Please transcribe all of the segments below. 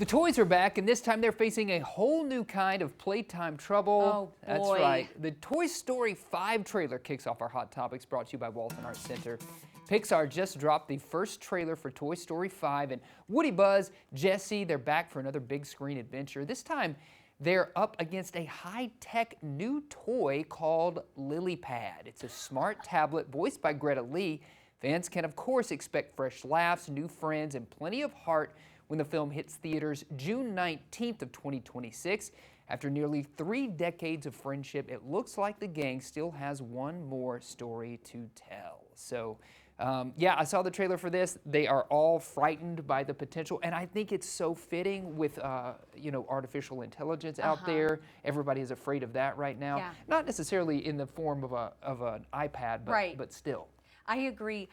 The toys are back, and this time they're facing a whole new kind of playtime trouble. Oh, boy. That's right. The Toy Story 5 trailer kicks off our Hot Topics, brought to you by Walton Arts Center. Pixar just dropped the first trailer for Toy Story 5, and Woody, Buzz, Jessie, they're back for another big screen adventure. This time, they're up against a high-tech new toy called LilyPad. It's a smart tablet voiced by Greta Lee. Fans can, of course, expect fresh laughs, new friends, and plenty of heart when the film hits theaters June 19th of 2026. After nearly 3 decades of friendship, it looks like the gang still has one more story to tell. So, yeah, I saw the trailer for this. They are all frightened by the potential, and I think it's so fitting with, artificial intelligence out there. Everybody is afraid of that right now. Yeah. Not necessarily in the form of an iPad, but still. I agree.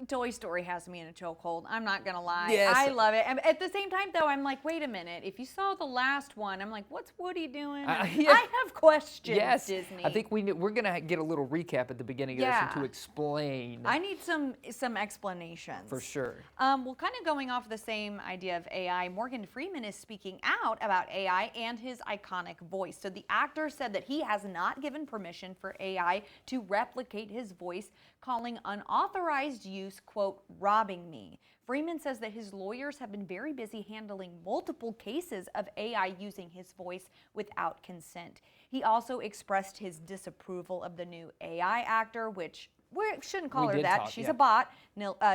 Toy Story has me in a chokehold. I'm not going to lie. Yes. I love it. At the same time, though, I'm like, wait a minute. If you saw the last one, I'm like, what's Woody doing? Yeah. I have questions, Yes. Disney. I think we're going to get a little recap at the beginning of this one to explain. I need some explanations. For sure. Well, kind of going off the same idea of AI, Morgan Freeman is speaking out about AI and his iconic voice. So the actor said that he has not given permission for AI to replicate his voice, calling unauthorized use, quote, robbing me. Freeman says that his lawyers have been very busy handling multiple cases of AI using his voice without consent. He also expressed his disapproval of the new AI actor, which we shouldn't call her that. She's a bot,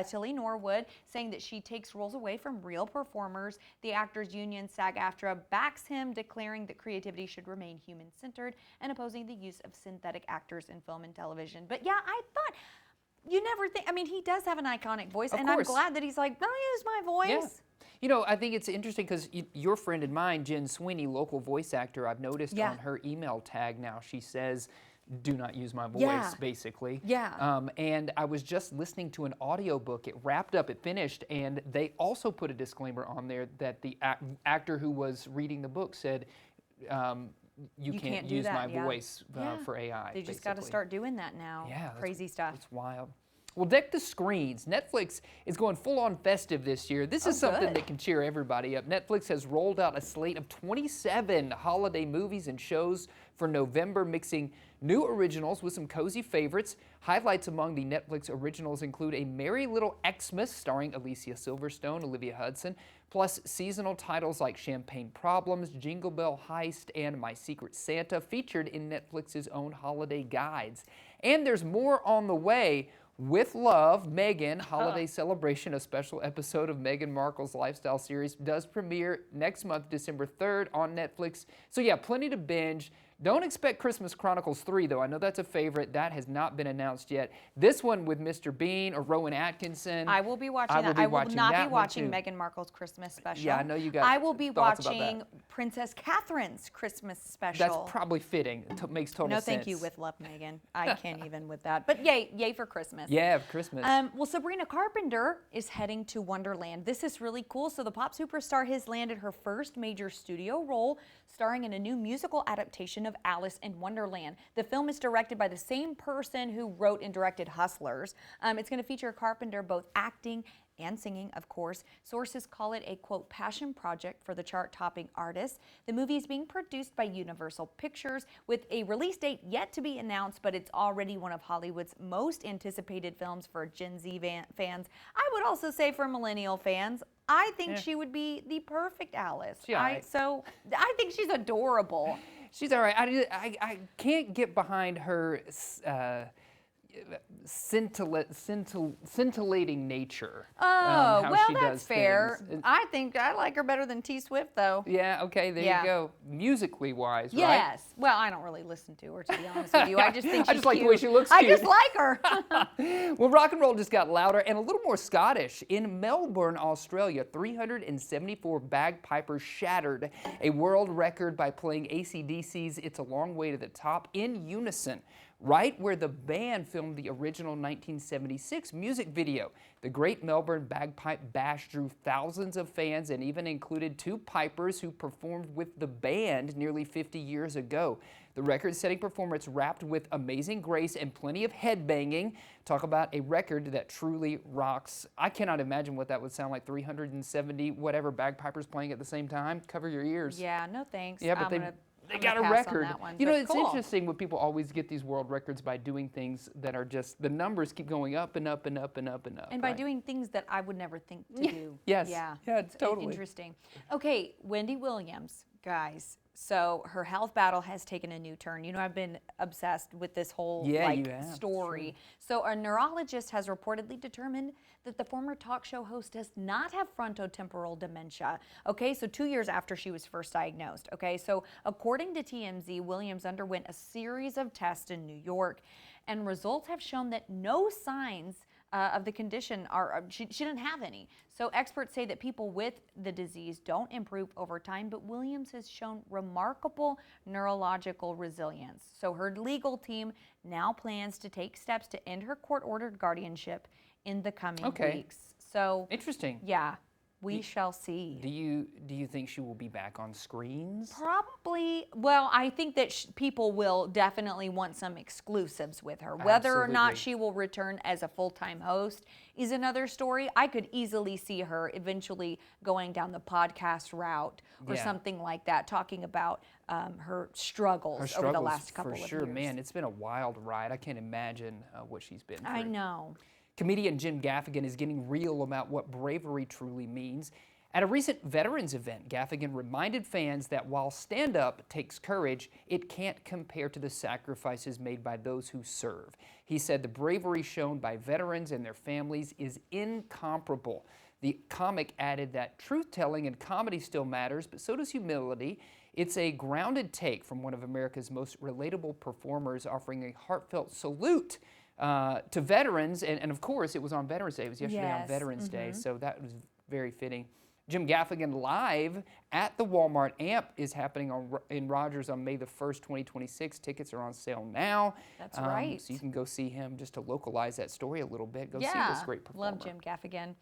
Tilly Norwood, saying that she takes roles away from real performers. The actors union SAG-AFTRA backs him, declaring that creativity should remain human-centered and opposing the use of synthetic actors in film and television. But yeah, I thought, you never think, I mean, he does have an iconic voice, and I'm glad that he's like, I'll use my voice. Yeah. You know, I think it's interesting because your friend and mine, Jen Sweeney, local voice actor, I've noticed on her email tag now, she says, do not use my voice, basically. Yeah. And I was just listening to an audiobook. It wrapped up, it finished, and they also put a disclaimer on there that the actor who was reading the book said, you can't use my voice for AI. They just got to start doing that now. Yeah. Crazy stuff. It's wild. Well, deck the screens. Netflix is going full-on festive this year. This is something that can cheer everybody up. Netflix has rolled out a slate of 27 holiday movies and shows for November, mixing new originals with some cozy favorites. Highlights among the Netflix originals include A Merry Little Xmas starring Alicia Silverstone, Olivia Hudson, plus seasonal titles like Champagne Problems, Jingle Bell Heist, and My Secret Santa, featured in Netflix's own holiday guides. And there's more on the way. With Love, Meghan, Holiday Celebration, a special episode of Meghan Markle's lifestyle series, does premiere next month, December 3rd on Netflix. So yeah, plenty to binge. Don't expect Christmas Chronicles 3, though. I know that's a favorite. That has not been announced yet. This one with Mr. Bean or Rowan Atkinson. I will be watching that. I will not be watching Meghan Markle's Christmas special. Yeah, I know you got I will be thoughts watching about that. Princess Catherine's Christmas special. That's probably fitting. It makes total sense. No, thank you, with love, Meghan. I can't even with that. But yay for Christmas. Yeah, Christmas. Well, Sabrina Carpenter is heading to Wonderland. This is really cool. So the pop superstar has landed her first major studio role, starring in a new musical adaptation of Alice in Wonderland. The film is directed by the same person who wrote and directed Hustlers. It's going to feature Carpenter both acting and singing, of course. Sources call it a, quote, passion project for the chart-topping artist. The movie is being produced by Universal Pictures with a release date yet to be announced, but it's already one of Hollywood's most anticipated films for Gen Z fans. I would also say for millennial fans. I think she would be the perfect Alice. So I think she's adorable. She's all right. I can't get behind her scintillating nature. Oh, how well, she that's does fair. things. I think I like her better than T Swift, though. Yeah, okay, there you go. Musically wise, right? Yes. Well, I don't really listen to her, to be honest with you. I just think she's I just like cute. the way she looks I cute. just like her. Well, rock and roll just got louder and a little more Scottish. In Melbourne, Australia, 374 bagpipers shattered a world record by playing AC/DC's It's a Long Way to the Top in unison. right where the band filmed the original 1976 music video. The Great Melbourne Bagpipe Bash drew thousands of fans and even included 2 pipers who performed with the band nearly 50 years ago. The record-setting performance wrapped with amazing grace and plenty of headbanging. Talk about a record that truly rocks. I cannot imagine what that would sound like, 370 whatever bagpipers playing at the same time. Cover your ears. Yeah, no thanks. Yeah, but they got a record. You know, it's interesting when people always get these world records by doing things that are just, the numbers keep going up and up and up and up and up. And by doing things that I would never think to do. Yes. Yeah. Yeah, it's totally. Interesting. Okay, Wendy Williams, guys. So her health battle has taken a new turn. You know, I've been obsessed with this whole story. So a neurologist has reportedly determined that the former talk show host does not have frontotemporal dementia. Okay, so 2 years after she was first diagnosed. Okay, so according to TMZ, Williams underwent a series of tests in New York, and results have shown that no signs of the condition she didn't have any. So experts say that people with the disease don't improve over time, but Williams has shown remarkable neurological resilience. So her legal team now plans to take steps to end her court-ordered guardianship in the coming weeks. So interesting. Yeah. We shall see. Do you think she will be back on screens? Probably. Well, I think that people will definitely want some exclusives with her. Whether or not she will return as a full-time host is another story. I could easily see her eventually going down the podcast route or something like that, talking about her struggles over the last couple of years. For sure, man. It's been a wild ride. I can't imagine what she's been through. I know. Comedian Jim Gaffigan is getting real about what bravery truly means. At a recent veterans event, Gaffigan reminded fans that while stand-up takes courage, it can't compare to the sacrifices made by those who serve. He said the bravery shown by veterans and their families is incomparable. The comic added that truth-telling and comedy still matters, but so does humility. It's a grounded take from one of America's most relatable performers, offering a heartfelt salute to veterans, and of course it was on Veterans Day. It was yesterday on Veterans Day, so that was very fitting. Jim Gaffigan live at the Walmart AMP is happening in Rogers on May the 1st, 2026. Tickets are on sale now. That's right. So you can go see him just to localize that story a little bit. Go see this great performer. Love Jim Gaffigan.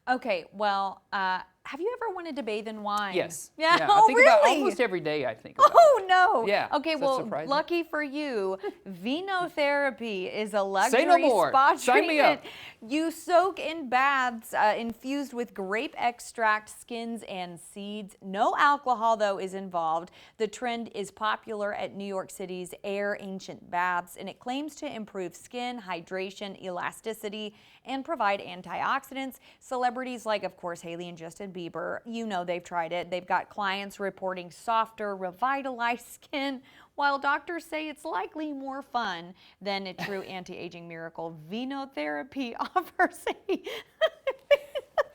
Okay, well, have you ever wanted to bathe in wine? Yes. Yeah. I think really? about almost every day. I think about it. No. Yeah. Okay, well, lucky for you, vinotherapy is a luxury Say no more. spa Sign treatment. me up. You soak in baths infused with grape extract, skins, and seeds. No alcohol, though, is involved. The trend is popular at New York City's Air Ancient Baths, and it claims to improve skin, hydration, elasticity, and provide antioxidants. Celebrities like, of course, Hailey and Justin Bieber, you know they've tried it. They've got clients reporting softer, revitalized skin, while doctors say it's likely more fun than a true anti-aging miracle. Vinotherapy offers a...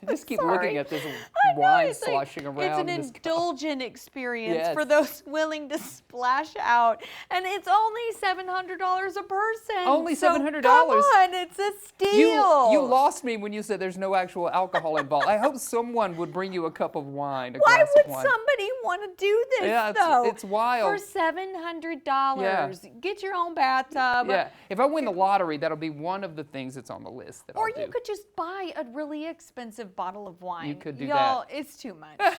Just keep looking at this wine sloshing around. It's an indulgent experience for those willing to splash out. And it's only $700 a person. Only $700? Come on, it's a steal. You lost me when you said there's no actual alcohol involved. I hope someone would bring you a cup of wine, Why would somebody want to do this, though? It's wild. For $700. Get your own bathtub. Yeah, if I win the lottery, that'll be one of the things that's on the list that I'll do. Or you could just buy a really expensive bottle of wine. You could do Y'all, that. it's too much.